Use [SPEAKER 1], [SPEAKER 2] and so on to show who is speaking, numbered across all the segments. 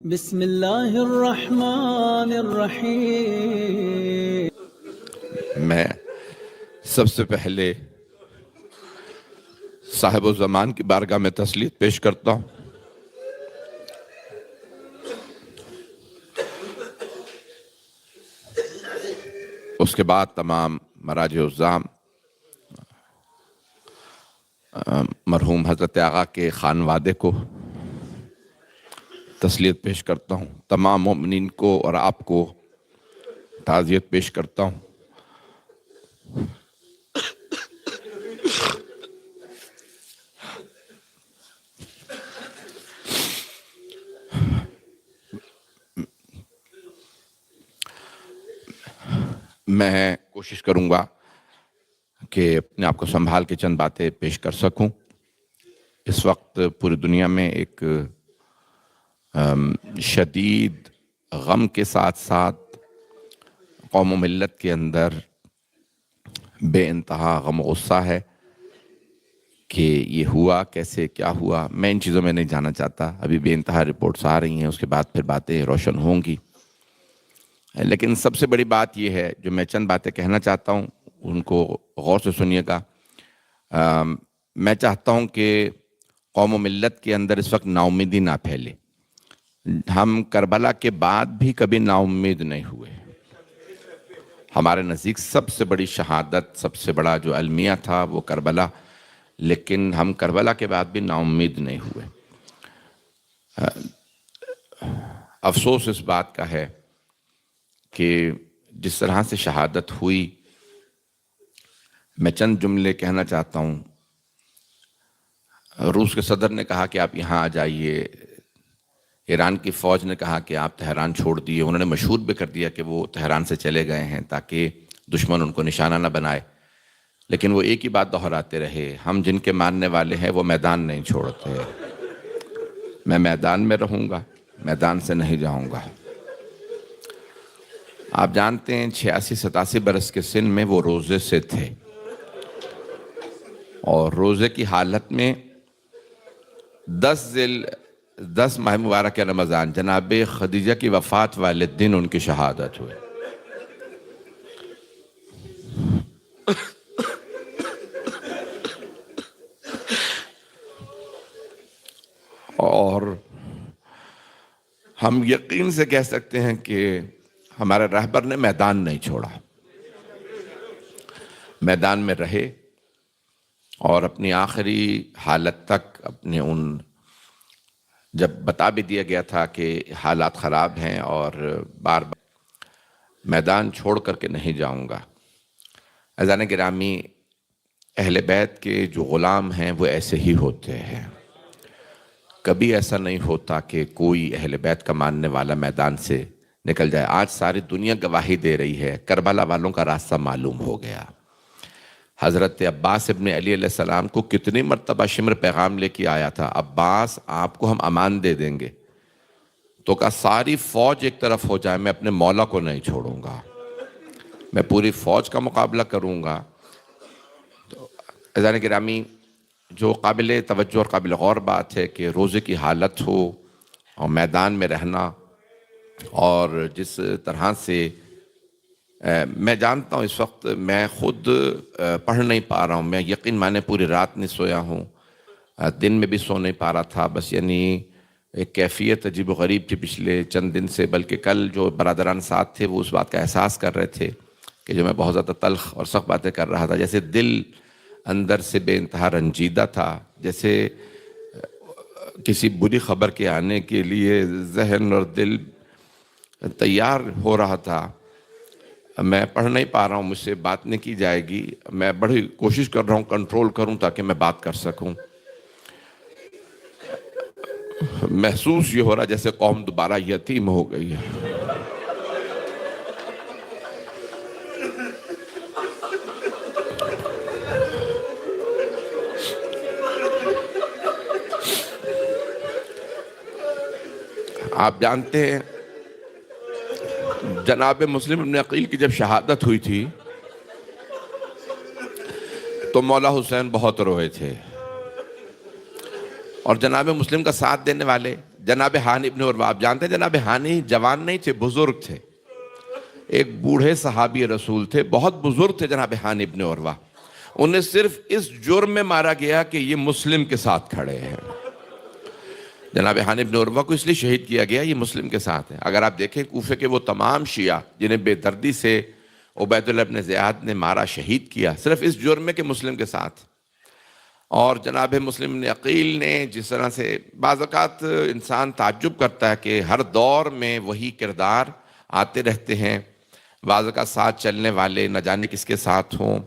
[SPEAKER 1] بسم اللہ الرحمن الرحیم۔
[SPEAKER 2] میں سب سے پہلے صاحب الزمان کی بارگاہ میں تسلیت پیش کرتا ہوں۔ اس کے بعد تمام مراجع الزام، مرحوم حضرت آقا کے خانوادے کو تسلیت پیش کرتا ہوں، تمام مومنین کو اور آپ کو تعزیت پیش کرتا ہوں۔ میں کوشش کروں گا کہ اپنے آپ کو سنبھال کے چند باتیں پیش کر سکوں۔ اس وقت پوری دنیا میں ایک شدید غم کے ساتھ ساتھ قوم و ملت کے اندر بے انتہا غم و غصہ ہے کہ یہ ہوا کیسے، کیا ہوا۔ میں ان چیزوں میں نہیں جانا چاہتا، ابھی بے انتہا رپورٹس آ رہی ہیں، اس کے بعد پھر باتیں روشن ہوں گی۔ لیکن سب سے بڑی بات یہ ہے، جو میں چند باتیں کہنا چاہتا ہوں ان کو غور سے سنیے گا۔ میں چاہتا ہوں کہ قوم و ملت کے اندر اس وقت نا امیدی نہ پھیلے۔ ہم کربلا کے بعد بھی کبھی نا امید نہیں ہوئے۔ ہمارے نزدیک سب سے بڑی شہادت، سب سے بڑا جو المیہ تھا وہ کربلا، لیکن ہم کربلا کے بعد بھی نا امید نہیں ہوئے۔ افسوس اس بات کا ہے کہ جس طرح سے شہادت ہوئی، میں چند جملے کہنا چاہتا ہوں۔ روس کے صدر نے کہا کہ آپ یہاں آ جائیے، ایران کی فوج نے کہا کہ آپ تہران چھوڑ دیے، انہوں نے مشہور بھی کر دیا کہ وہ تہران سے چلے گئے ہیں تاکہ دشمن ان کو نشانہ نہ بنائے، لیکن وہ ایک ہی بات دہراتے رہے، ہم جن کے ماننے والے ہیں وہ میدان نہیں چھوڑتے۔ میں میدان میں رہوں گا، میدان سے نہیں جاؤں گا۔ آپ جانتے ہیں 86-87 برس کے سن میں وہ روزے سے تھے، اور روزے کی حالت میں 10 ماہ مبارک رمضان جناب خدیجہ کی وفات والے دن ان کی شہادت ہوئی۔ اور ہم یقین سے کہہ سکتے ہیں کہ ہمارے رہبر نے میدان نہیں چھوڑا، میدان میں رہے، اور اپنی آخری حالت تک اپنے جب بتا بھی دیا گیا تھا کہ حالات خراب ہیں اور بار بار میدان چھوڑ کر کے نہیں جاؤں گا۔ عزیزان گرامی، اہل بیت کے جو غلام ہیں وہ ایسے ہی ہوتے ہیں۔ کبھی ایسا نہیں ہوتا کہ کوئی اہل بیت کا ماننے والا میدان سے نکل جائے۔ آج ساری دنیا گواہی دے رہی ہے، کربلا والوں کا راستہ معلوم ہو گیا۔ حضرت عباس ابن علی علیہ السلام کو کتنی مرتبہ شمر پیغام لے کے آیا تھا، عباس آپ کو ہم امان دے دیں گے، تو کہا ساری فوج ایک طرف ہو جائے، میں اپنے مولا کو نہیں چھوڑوں گا، میں پوری فوج کا مقابلہ کروں گا۔ تو عزیزان گرامی، جو قابل توجہ اور قابل غور بات ہے کہ روزے کی حالت ہو اور میدان میں رہنا، اور جس طرح سے میں جانتا ہوں اس وقت میں خود پڑھ نہیں پا رہا ہوں، میں یقین مانے پوری رات نہیں سویا ہوں، دن میں بھی سو نہیں پا رہا تھا، بس یعنی ایک کیفیت عجیب و غریب تھی پچھلے چند دن سے، بلکہ کل جو برادران ساتھ تھے وہ اس بات کا احساس کر رہے تھے کہ جو میں بہت زیادہ تلخ اور سخت باتیں کر رہا تھا، جیسے دل اندر سے بے انتہا رنجیدہ تھا، جیسے کسی بری خبر کے آنے کے لیے ذہن اور دل تیار ہو رہا تھا۔ میں پڑھ نہیں پا رہا ہوں، مجھ سے بات نہیں کی جائے گی، میں بڑی کوشش کر رہا ہوں کنٹرول کروں تاکہ میں بات کر سکوں۔ محسوس یہ ہو رہا جیسے قوم دوبارہ یتیم ہو گئی ہے۔ آپ جانتے ہیں جناب مسلم ابن عقیل کی جب شہادت ہوئی تھی تو مولا حسین بہت روئے تھے، اور جناب مسلم کا ساتھ دینے والے جناب ہانی ابن عروہ، آپ جانتے ہیں جناب ہانی جوان نہیں تھے، بزرگ تھے، ایک بوڑھے صحابی رسول تھے، بہت بزرگ تھے جناب ہانی ابن عروہ. انہیں صرف اس جرم میں مارا گیا کہ یہ مسلم کے ساتھ کھڑے ہیں. جناب ہانی ابن عروہ کو اس لیے شہید کیا گیا، یہ مسلم کے ساتھ ہیں. اگر آپ دیکھیں کوفے کے وہ تمام شیعہ جنہیں بے دردی سے عبید اللہ ابن زیاد نے مارا، شہید کیا، صرف اس جرم میں کہ مسلم کے ساتھ. اور جناب مسلم بن عقیل نے جس طرح سے، بعض اوقات انسان تعجب کرتا ہے کہ ہر دور میں وہی کردار آتے رہتے ہیں، بعض اوقات ساتھ چلنے والے نہ جانے کس کے ساتھ ہوں،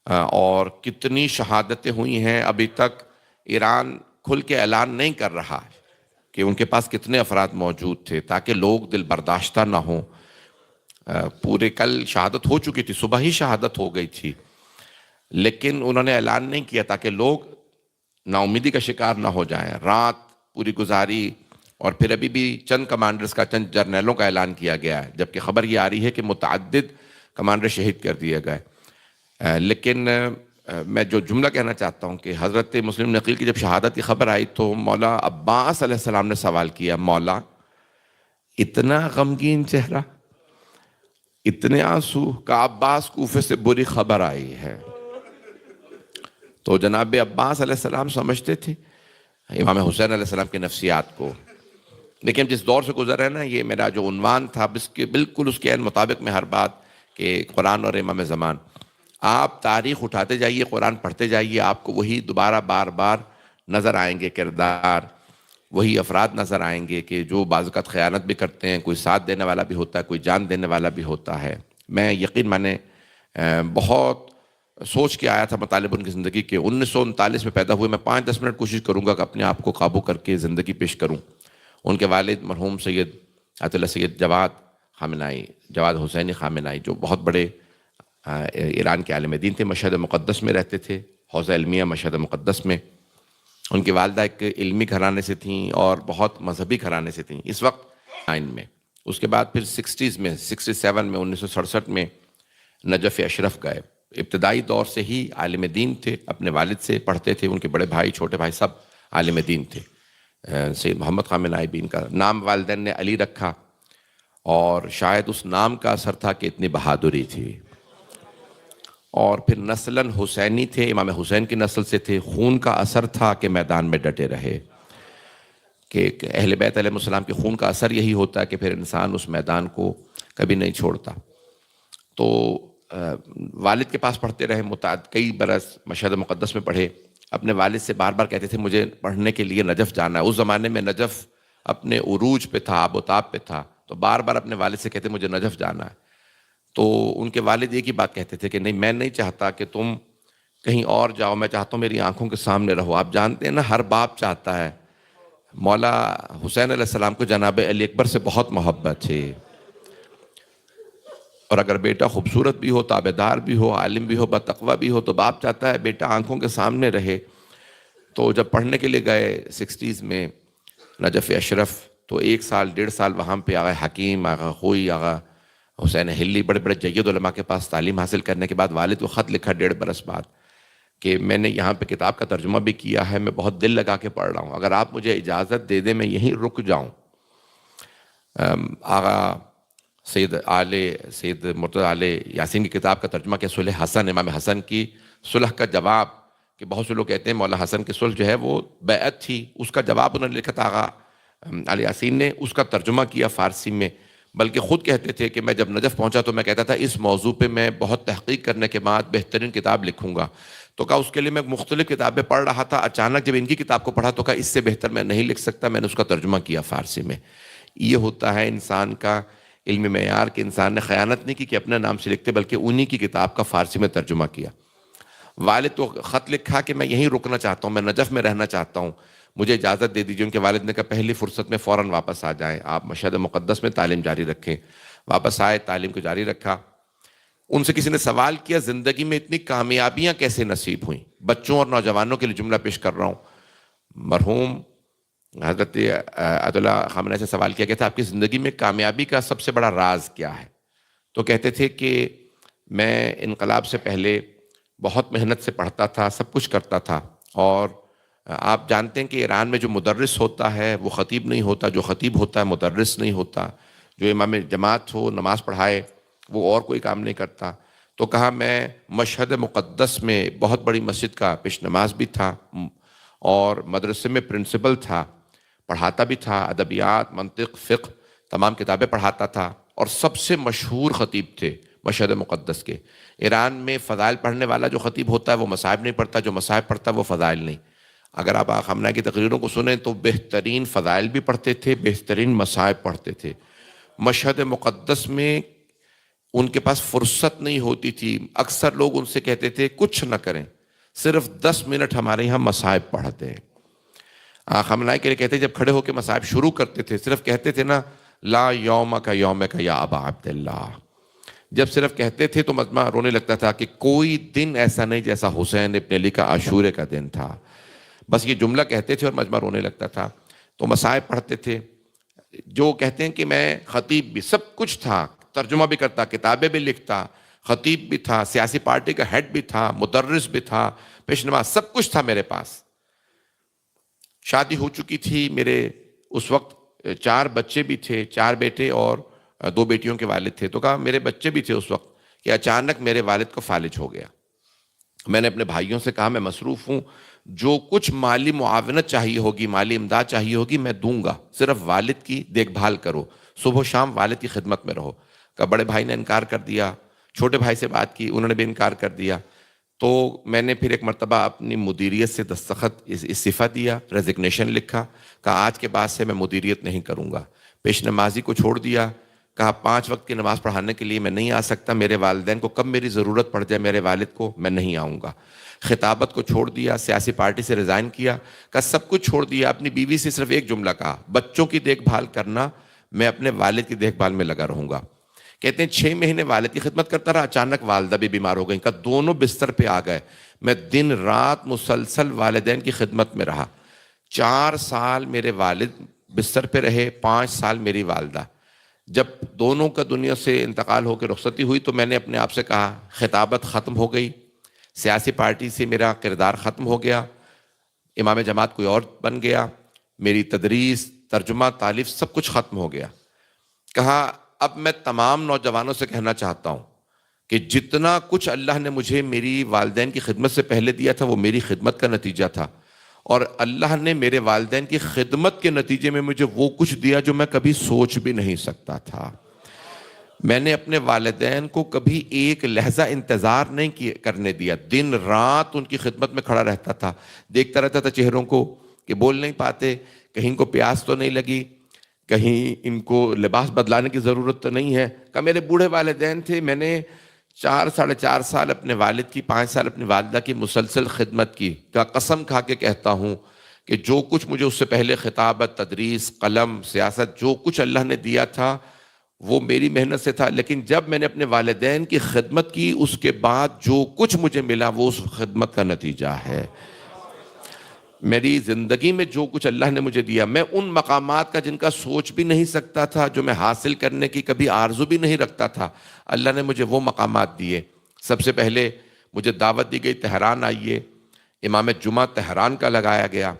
[SPEAKER 2] اور کتنی شہادتیں ہوئی ہیں. ابھی تک ایران کھل کے اعلان نہیں کر رہا کہ ان کے پاس کتنے افراد موجود تھے، تاکہ لوگ دل برداشتہ نہ ہوں. پورے کل شہادت ہو چکی تھی، صبح ہی شہادت ہو گئی تھی، لیکن انہوں نے اعلان نہیں کیا تاکہ لوگ نا امیدی کا شکار نہ ہو جائیں. رات پوری گزاری، اور پھر ابھی بھی چند کمانڈرز کا، چند جرنیلوں کا اعلان کیا گیا ہے، جبکہ خبر یہ آ رہی ہے کہ متعدد کمانڈر شہید کر دیے گئے. لیکن میں جو جملہ کہنا چاہتا ہوں کہ حضرت مسلم نقیل کی جب شہادت کی خبر آئی تو مولا عباس علیہ السلام نے سوال کیا، مولا اتنا غمگین چہرہ، اتنے آنسو، کہ عباس کوفے سے بری خبر آئی ہے. تو جناب عباس علیہ السلام سمجھتے تھے امام حسین علیہ السلام کی نفسیات کو. لیکن جس دور سے گزر ہے نا، یہ میرا جو عنوان تھا بالکل اس کے عین مطابق میں ہر بات، کہ قرآن اور امام زمان. آپ تاریخ اٹھاتے جائیے، قرآن پڑھتے جائیے، آپ کو وہی دوبارہ بار بار نظر آئیں گے کردار، وہی افراد نظر آئیں گے کہ جو بعض اوقات خیانت بھی کرتے ہیں، کوئی ساتھ دینے والا بھی ہوتا ہے، کوئی جان دینے والا بھی ہوتا ہے. میں یقین مانے بہت سوچ کے آیا تھا مطالب ان کی زندگی کے. 1939 میں پیدا ہوئے. میں 5-10 منٹ کوشش کروں گا کہ اپنے آپ کو قابو کر کے زندگی پیش کروں. ان کے والد مرحوم سید آیت اللہ سید جواد خامنائی، جواد حسینی خامنائی، جو بہت بڑے ایران کے عالم دین تھے، مشہد مقدس میں رہتے تھے، حوزہ علمیہ مشہد مقدس میں. ان کی والدہ ایک علمی گھرانے سے تھیں اور بہت مذہبی گھرانے سے تھیں اس وقت 9 میں. اس کے بعد پھر 60s میں، 67 میں، 1967 میں نجف اشرف گئے. ابتدائی دور سے ہی عالم دین تھے، اپنے والد سے پڑھتے تھے. ان کے بڑے بھائی، چھوٹے بھائی سب عالم دین تھے. سید محمد خامنائی بھی ان کا نام والدین نے علی رکھا، اور شاید اس نام کا اثر تھا کہ اتنی بہادری تھی. اور پھر نسلاً حسینی تھے، امام حسین کی نسل سے تھے. خون کا اثر تھا کہ میدان میں ڈٹے رہے، کہ اہل بیت علیہ السلام کے خون کا اثر یہی ہوتا ہے کہ پھر انسان اس میدان کو کبھی نہیں چھوڑتا. تو والد کے پاس پڑھتے رہے، کئی برس مشہد مقدس میں پڑھے. اپنے والد سے بار بار کہتے تھے مجھے پڑھنے کے لیے نجف جانا ہے. اس زمانے میں نجف اپنے عروج پہ تھا، آب و تاب پہ تھا. تو بار بار اپنے والد سے کہتے مجھے نجف جانا ہے. تو ان کے والد ایک ہی بات کہتے تھے کہ نہیں، میں نہیں چاہتا کہ تم کہیں اور جاؤ، میں چاہتا ہوں میری آنکھوں کے سامنے رہو. آپ جانتے ہیں نا، ہر باپ چاہتا ہے. مولا حسین علیہ السلام کو جناب علی اکبر سے بہت محبت تھی، اور اگر بیٹا خوبصورت بھی ہو، تابعدار بھی ہو، عالم بھی ہو، بتقوی بھی ہو، تو باپ چاہتا ہے بیٹا آنکھوں کے سامنے رہے. تو جب پڑھنے کے لیے گئے 60s میں نجف اشرف، تو 1 سال 1.5 سال وہاں پہ آغا حکیم، آغا خوئی، آغا حسین حلی، بڑے بڑے جید علماء کے پاس تعلیم حاصل کرنے کے بعد والد کو خط لکھا 1.5 برس بعد کہ میں نے یہاں پہ کتاب کا ترجمہ بھی کیا ہے، میں بہت دل لگا کے پڑھ رہا ہوں، اگر آپ مجھے اجازت دے دیں میں یہیں رک جاؤں. آغا سید مرتضی علیہ یاسین کی کتاب کا ترجمہ کیا، صلح حسن، امام حسن کی صلح کا جواب، کہ بہت سے لوگ کہتے ہیں مولا حسن کی صلح جو ہے وہ بیعت تھی، اس کا جواب انہوں نے لکھا تھا آغا علی یاسین نے، اس کا ترجمہ کیا فارسی میں. بلکہ خود کہتے تھے کہ میں جب نجف پہنچا تو میں کہتا تھا اس موضوع پہ میں بہت تحقیق کرنے کے بعد بہترین کتاب لکھوں گا. تو کہا اس کے لیے میں مختلف کتابیں پڑھ رہا تھا، اچانک جب ان کی کتاب کو پڑھا تو کہا اس سے بہتر میں نہیں لکھ سکتا، میں نے اس کا ترجمہ کیا فارسی میں. یہ ہوتا ہے انسان کا علم معیار، کہ انسان نے خیانت نہیں کی کہ اپنے نام سے لکھتے، بلکہ انہی کی کتاب کا فارسی میں ترجمہ کیا. والد تو خط لکھا کہ میں یہیں رکنا چاہتا ہوں، میں نجف میں رہنا چاہتا ہوں، مجھے اجازت دے دیجیے. ان کے والد نے کہا پہلی فرصت میں فوراً واپس آ جائیں، آپ مشہد مقدس میں تعلیم جاری رکھیں. واپس آئے، تعلیم کو جاری رکھا. ان سے کسی نے سوال کیا زندگی میں اتنی کامیابیاں کیسے نصیب ہوئیں؟ بچوں اور نوجوانوں کے لیے جملہ پیش کر رہا ہوں. مرحوم حضرت آیت اللہ خامنہ سے سوال کیا گیا تھا آپ کی زندگی میں کامیابی کا سب سے بڑا راز کیا ہے؟ تو کہتے تھے کہ میں انقلاب سے پہلے بہت محنت سے پڑھتا تھا، سب کچھ کرتا تھا، اور آپ جانتے ہیں کہ ایران میں جو مدرس ہوتا ہے وہ خطیب نہیں ہوتا، جو خطیب ہوتا ہے مدرس نہیں ہوتا، جو امام جماعت ہو نماز پڑھائے وہ اور کوئی کام نہیں کرتا۔ تو کہا میں مشہد مقدس میں بہت بڑی مسجد کا پیش نماز بھی تھا اور مدرسے میں پرنسپل تھا، پڑھاتا بھی تھا، ادبیات، منطق، فقہ تمام کتابیں پڑھاتا تھا اور سب سے مشہور خطیب تھے مشہد مقدس کے۔ ایران میں فضائل پڑھنے والا جو خطیب ہوتا ہے وہ مصائب نہیں پڑھتا، جو مصائب پڑھتا ہے وہ فضائل نہیں۔ اگر آپ خامنہ کی تقریروں کو سنیں تو بہترین فضائل بھی پڑھتے تھے، بہترین مصائب پڑھتے تھے۔ مشہد مقدس میں ان کے پاس فرصت نہیں ہوتی تھی، اکثر لوگ ان سے کہتے تھے کچھ نہ کریں، صرف 10 منٹ ہمارے یہاں مصائب پڑھتے ہیں۔ خامنہ کے لیے کہتے جب کھڑے ہو کے مصائب شروع کرتے تھے صرف کہتے تھے نا لا یوم کا یوم کا یا ابا عبداللہ، جب صرف کہتے تھے تو مجمع رونے لگتا تھا کہ کوئی دن ایسا نہیں جیسا حسین ابن علی کا عاشورے کا دن تھا۔ بس یہ جملہ کہتے تھے اور مجمع رونے لگتا تھا۔ تو مصائب پڑھتے تھے۔ جو کہتے ہیں کہ میں خطیب بھی، سب کچھ تھا، ترجمہ بھی کرتا، کتابیں بھی لکھتا، خطیب بھی تھا، سیاسی پارٹی کا ہیڈ بھی تھا، مدرس بھی تھا، پیش نماز، سب کچھ تھا میرے پاس۔ شادی ہو چکی تھی میرے، اس وقت 4 بچے بھی تھے، 4 بیٹے اور 2 بیٹیوں کے والد تھے۔ تو کہا میرے بچے بھی تھے اس وقت کہ اچانک میرے والد کو فالج ہو گیا۔ میں نے اپنے بھائیوں سے کہا میں مصروف ہوں، جو کچھ مالی معاونت چاہیے ہوگی، مالی امداد چاہیے ہوگی میں دوں گا، صرف والد کی دیکھ بھال کرو، صبح و شام والد کی خدمت میں رہو۔ کہ بڑے بھائی نے انکار کر دیا، چھوٹے بھائی سے بات کی، انہوں نے بھی انکار کر دیا۔ تو میں نے پھر ایک مرتبہ اپنی مدیریت سے دستخط استعفیٰ دیا، ریزگنیشن لکھا، کہا آج کے بعد سے میں مدیریت نہیں کروں گا۔ پیش نمازی کو چھوڑ دیا، کہا 5 وقت کی نماز پڑھانے کے لیے میں نہیں آ سکتا، میرے والدین کو کب میری ضرورت پڑ جائے، میرے والد کو، میں نہیں آؤں گا۔ خطابت کو چھوڑ دیا، سیاسی پارٹی سے ریزائن کیا، کہا سب کچھ چھوڑ دیا۔ اپنی بیوی سے صرف ایک جملہ کہا، بچوں کی دیکھ بھال کرنا، میں اپنے والد کی دیکھ بھال میں لگا رہوں گا۔ کہتے ہیں 6 مہینے والد کی خدمت کرتا رہا، اچانک والدہ بھی بیمار ہو گئیں، کہا دونوں بستر پہ آ گئے، میں دن رات مسلسل والدین کی خدمت میں رہا۔ 4 سال میرے والد بستر پہ رہے، 5 سال میری والدہ۔ جب دونوں کا دنیا سے انتقال ہو کے رخصتی ہوئی تو میں نے اپنے آپ سے کہا خطابت ختم ہو گئی، سیاسی پارٹی سے میرا کردار ختم ہو گیا، امام جماعت کوئی اور بن گیا، میری تدریس، ترجمہ، تالیف سب کچھ ختم ہو گیا۔ کہا اب میں تمام نوجوانوں سے کہنا چاہتا ہوں کہ جتنا کچھ اللہ نے مجھے میری والدین کی خدمت سے پہلے دیا تھا وہ میری خدمت کا نتیجہ تھا، اور اللہ نے میرے والدین کی خدمت کے نتیجے میں مجھے وہ کچھ دیا جو میں کبھی سوچ بھی نہیں سکتا تھا۔ میں نے اپنے والدین کو کبھی ایک لحظہ انتظار نہیں کرنے دیا، دن رات ان کی خدمت میں کھڑا رہتا تھا، دیکھتا رہتا تھا چہروں کو کہ بول نہیں پاتے، کہیں کو پیاس تو نہیں لگی، کہیں ان کو لباس بدلانے کی ضرورت تو نہیں ہے۔ کہ میرے بوڑھے والدین تھے، میں نے 4 ساڑھے 4 سال اپنے والد کی، 5 سال اپنی والدہ کی مسلسل خدمت کی۔ کیا قسم کھا کے کہتا ہوں کہ جو کچھ مجھے اس سے پہلے خطابت، تدریس، قلم، سیاست، جو کچھ اللہ نے دیا تھا وہ میری محنت سے تھا، لیکن جب میں نے اپنے والدین کی خدمت کی اس کے بعد جو کچھ مجھے ملا وہ اس خدمت کا نتیجہ ہے۔ میری زندگی میں جو کچھ اللہ نے مجھے دیا، میں ان مقامات کا جن کا سوچ بھی نہیں سکتا تھا، جو میں حاصل کرنے کی کبھی آرزو بھی نہیں رکھتا تھا، اللہ نے مجھے وہ مقامات دیے۔ سب سے پہلے مجھے دعوت دی گئی تہران آئیے، امام جمعہ تہران کا لگایا گیا۔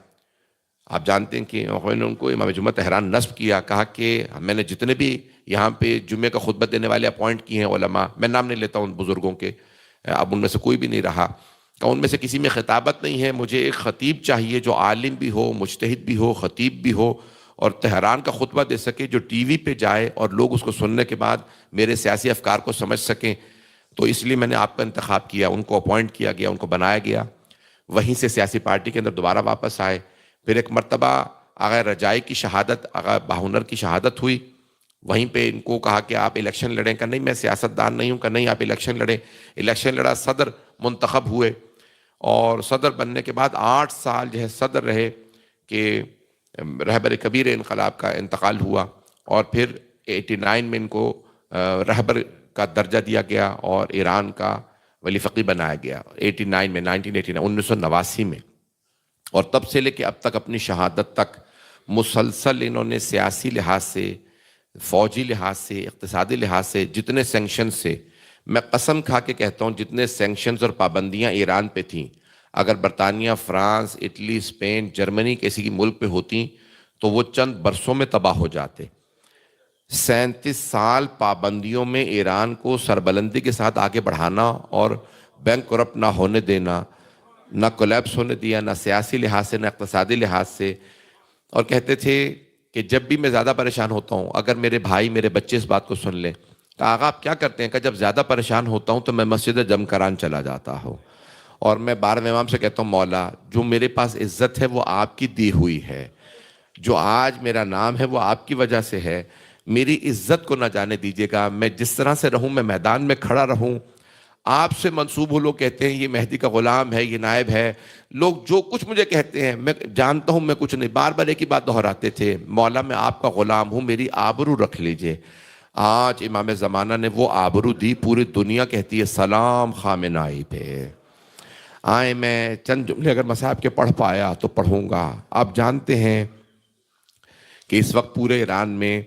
[SPEAKER 2] آپ جانتے ہیں کہ انہوں نے ان کو امام جمعہ تہران نصب کیا، کہا کہ میں نے جتنے بھی یہاں پہ جمعے کا خطبہ دینے والے اپوائنٹ کیے ہیں علماء، میں نام نہیں لیتا ان بزرگوں کے، اب ان میں سے کوئی بھی نہیں رہا، کہ ان میں سے کسی میں خطابت نہیں ہے، مجھے ایک خطیب چاہیے جو عالم بھی ہو، مجتہد بھی ہو، خطیب بھی ہو، اور تہران کا خطبہ دے سکے، جو ٹی وی پہ جائے اور لوگ اس کو سننے کے بعد میرے سیاسی افکار کو سمجھ سکیں۔ تو اس لیے میں نے آپ کا انتخاب کیا، ان کو اپوائنٹ کیا گیا، ان کو بنایا گیا۔ وہیں سے سیاسی پارٹی کے اندر دوبارہ واپس آئے، پھر ایک مرتبہ آغا رجائی کی شہادت، آغا باہنر کی شہادت ہوئی، وہیں پہ ان کو کہا کہ آپ الیکشن لڑیں، کہ نہیں میں سیاستدان نہیں ہوں، کہ نہیں آپ الیکشن لڑیں۔ الیکشن لڑا، صدر منتخب ہوئے، اور صدر بننے کے بعد 8 سال جو ہے صدر رہے کہ رہبر کبیر انقلاب کا انتقال ہوا، اور پھر 89 میں ان کو رہبر کا درجہ دیا گیا اور ایران کا ولی فقیہ بنایا گیا 89 میں، 1989 میں۔ اور تب سے لے کے اب تک اپنی شہادت تک مسلسل انہوں نے سیاسی لحاظ سے، فوجی لحاظ سے، اقتصادی لحاظ سے، جتنے سینکشن سے، میں قسم کھا کے کہتا ہوں جتنے سینکشنز اور پابندیاں ایران پہ تھیں، اگر برطانیہ، فرانس، اٹلی، اسپین، جرمنی کسی ملک پہ ہوتی تو وہ چند برسوں میں تباہ ہو جاتے۔ 37 سال پابندیوں میں ایران کو سربلندی کے ساتھ آگے بڑھانا اور بینک کرپٹ نہ ہونے دینا، نہ کولیپس ہونے دیا، نہ سیاسی لحاظ سے نہ اقتصادی لحاظ سے۔ اور کہتے تھے کہ جب بھی میں زیادہ پریشان ہوتا ہوں، اگر میرے بھائی میرے بچے اس بات کو سن لیں تو آقا آپ کیا کرتے ہیں کہ جب زیادہ پریشان ہوتا ہوں تو میں مسجد جمکران چلا جاتا ہوں، اور میں بار امام سے کہتا ہوں مولا جو میرے پاس عزت ہے وہ آپ کی دی ہوئی ہے، جو آج میرا نام ہے وہ آپ کی وجہ سے ہے، میری عزت کو نہ جانے دیجیے گا، میں جس طرح سے رہوں، میں میدان میں کھڑا رہوں۔ آپ سے منسوب ہو، لوگ کہتے ہیں یہ مہدی کا غلام ہے، یہ نائب ہے، لوگ جو کچھ مجھے کہتے ہیں میں جانتا ہوں میں کچھ نہیں، بار بار ایک ہی بات دہراتے تھے، مولا میں آپ کا غلام ہوں، میری آبرو رکھ لیجئے۔ آج امام زمانہ نے وہ آبرو دی، پوری دنیا کہتی ہے سلام خامنائی پہ۔ آئیں میں چند جملے اگر مصاحب کے پڑھ پایا تو پڑھوں گا۔ آپ جانتے ہیں کہ اس وقت پورے ایران میں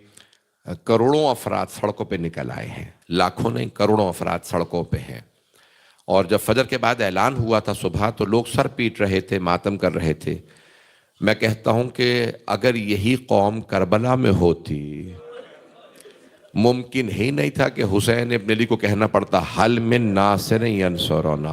[SPEAKER 2] کروڑوں افراد سڑکوں پہ نکل آئے ہیں، لاکھوں نہیں کروڑوں افراد سڑکوں پہ ہیں، اور جب فجر کے بعد اعلان ہوا تھا صبح تو لوگ سر پیٹ رہے تھے، ماتم کر رہے تھے۔ میں کہتا ہوں کہ اگر یہی قوم کربلا میں ہوتی، ممکن ہی نہیں تھا کہ حسین ابن علی کو کہنا پڑتا حل من ناصر ینصرنا۔